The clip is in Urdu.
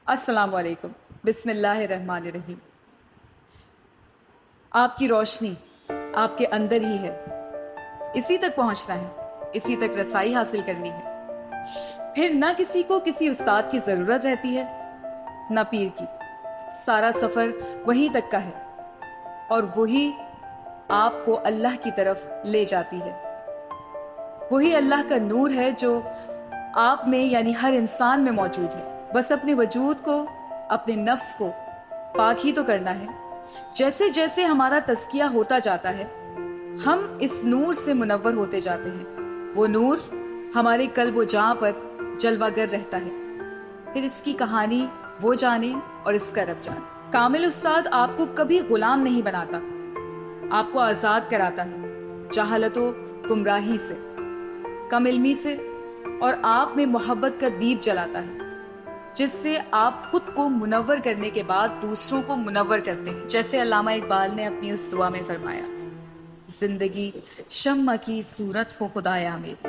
السلام علیکم۔ بسم اللہ الرحمن الرحیم۔ آپ کی روشنی آپ کے اندر ہی ہے، اسی تک پہنچنا ہے، اسی تک رسائی حاصل کرنی ہے۔ پھر نہ کسی کو کسی استاد کی ضرورت رہتی ہے نہ پیر کی، سارا سفر وہیں تک کا ہے اور وہی آپ کو اللہ کی طرف لے جاتی ہے۔ وہی اللہ کا نور ہے جو آپ میں یعنی ہر انسان میں موجود ہے۔ بس اپنے وجود کو، اپنے نفس کو پاک ہی تو کرنا ہے۔ جیسے جیسے ہمارا تزکیہ ہوتا جاتا ہے ہم اس نور سے منور ہوتے جاتے ہیں۔ وہ نور ہمارے قلب و جاں پر جلوہ گر رہتا ہے۔ پھر اس کی کہانی وہ جانے اور اس کا رب جانے۔ کامل استاد آپ کو کبھی غلام نہیں بناتا، آپ کو آزاد کراتا ہے جہالت و گمراہی سے، کم علمی سے، اور آپ میں محبت کا دیپ جلاتا ہے جس سے آپ خود کو منور کرنے کے بعد دوسروں کو منور کرتے ہیں۔ جیسے علامہ اقبال نے اپنی اس دعا میں فرمایا، زندگی شمع کی صورت ہو خدایا میری،